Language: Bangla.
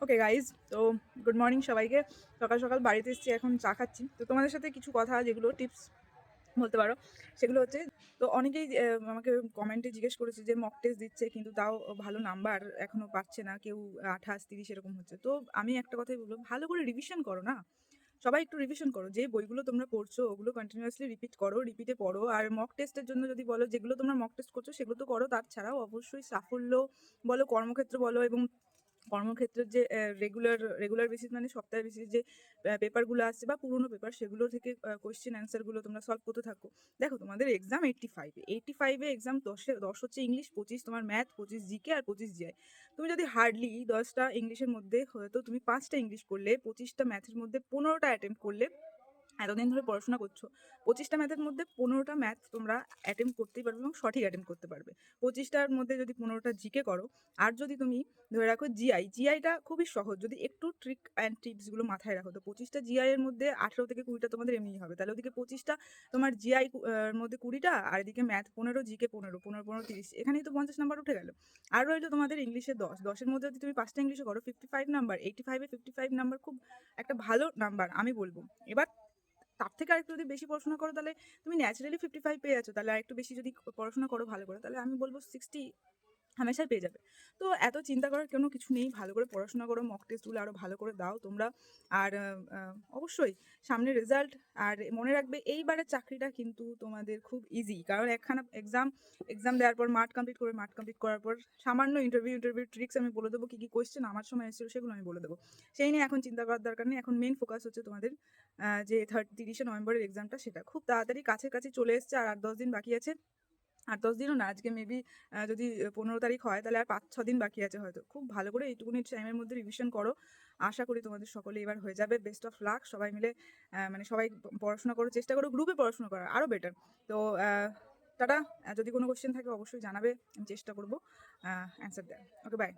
ওকে গাইজ, তো গুড মর্নিং সবাইকে। সকাল সকাল বাড়িতে এসেছি, এখন চা খাচ্ছি। তো তোমাদের সাথে কিছু কথা, যেগুলো টিপস বলতে পারো, সেগুলো হচ্ছে, তো অনেকেই আমাকে কমেন্টে জিজ্ঞেস করেছে যে মক টেস্ট দিচ্ছে কিন্তু তাও ভালো নাম্বার এখনো পাচ্ছে না কেউ, 28-30 এরকম হচ্ছে। তো আমি একটা কথাই বলবো, ভালো করে রিভিশন করো না। সবাই একটু রিভিশন করো, যে বইগুলো তোমরা পড়ছো ওগুলো কন্টিনিউয়াসলি রিপিট করো, রিপিটে পড়ো। আর মক টেস্টের জন্য যদি বলো, যেগুলো তোমরা মক টেস্ট করছো সেগুলো তো করো, তাছাড়াও অবশ্যই সাফল্য বলো, কর্মক্ষেত্র বলো, এবং কর্মক্ষেত্রের যে রেগুলার বেসিস, মানে সপ্তাহে বেসিস যে পেপারগুলো আসছে বা পুরোনো পেপার, সেগুলো থেকে কোয়েশ্চেন অ্যান্সারগুলো তোমরা সলভ করতে থাকো। দেখো, তোমাদের এক্সাম 85-এ এক্সাম, 10 হচ্ছে ইংলিশ, 25 তোমার ম্যাথ, 25 জিকে আর 25 জিআই। তুমি যদি হার্ডলি 10টা ইংলিশের মধ্যে হয়তো তুমি 5টা ইংলিশ করলে, 25টা ম্যাথের মধ্যে 15টা অ্যাটেম্প্ট করলে, এতদিন ধরে পড়াশোনা করছো, 25টা ম্যাথের মধ্যে 15টা ম্যাথ তোমরা অ্যাটেম্প্ট করতেই পারবে এবং সঠিক অ্যাটেম্প্ট করতে পারবে। 25টার মধ্যে যদি 15টা জিকে করো, আর যদি তুমি ধরে রাখো জিআইটা খুবই সহজ, যদি একটু ট্রিক অ্যান্ড টিপসগুলো মাথায় রাখো, তো 25টা জিআই এর মধ্যে 18 থেকে 20টা তোমাদের এমনিই হবে। তাহলে ওদিকে 25টা তোমার জিআই এর মধ্যে 20টা, আর এদিকে ম্যাথ 15, জিকে 15, 15 15 30, এখানেই তো 50 নাম্বার উঠে গেল। আর রইলো তোমাদের ইংলিশে 10 মধ্যে যদি তুমি 5টা ইংলিশে করো, 55 নাম্বার, 85-এ 55 নাম্বার খুব একটা ভালো নাম্বার আমি বলবো। এবার তার থেকে আরেকটু যদি বেশি পড়াশোনা করো, তাহলে তুমি ন্যাচারালি 55 পেয়ে যাচ্ছ, তাহলে আরেকটু বেশি যদি পড়াশোনা করো ভালো করে, তাহলে আমি বলবো 60 হামেশাই পেয়ে যাবে। তো এত চিন্তা করার কোনো কিছু নেই, ভালো করে পড়াশোনা করো, মক টেস্টগুলো আরও ভালো করে দাও তোমরা। আর অবশ্যই সামনে রেজাল্ট, আর মনে রাখবে এইবারের চাকরিটা কিন্তু তোমাদের খুব ইজি, কারণ একখানা এক্সাম দেওয়ার পর মাঠ কমপ্লিট করার পর সামান্য ইন্টারভিউ ট্রিক্স আমি বলে দেবো, কী কী কোয়েশ্চেন আমার সময় এসেছিল সেগুলো আমি বলে দেবো। সেই নিয়ে এখন চিন্তা করার দরকার নেই, এখন মেন ফোকাস হচ্ছে তোমাদের যে 30শে নভেম্বরের এক্সামটা, সেটা খুব তাড়াতাড়ি কাছে চলে এসছে, আর 8-10 দিন বাকি আছে। 8-10 দিনও না, আজকে মেবি যদি 15 তারিখ হয়, তাহলে আর 5-6 দিন বাকি আছে হয়তো। খুব ভালো করে এইটুকুনি টাইমের মধ্যে রিভিশন করো। আশা করি তোমাদের সকলে এবার হয়ে যাবে। Best of luck. সবাই মিলে মানে সবাই পড়াশোনা করো, চেষ্টা করো গ্রুপে পড়াশোনা করার, আরও বেটার। তো টাটা। যদি কোনো কোয়েশ্চেন থাকে অবশ্যই জানাবে, আমি চেষ্টা করবো অ্যান্সার দেওয়ার। ওকে, বাই।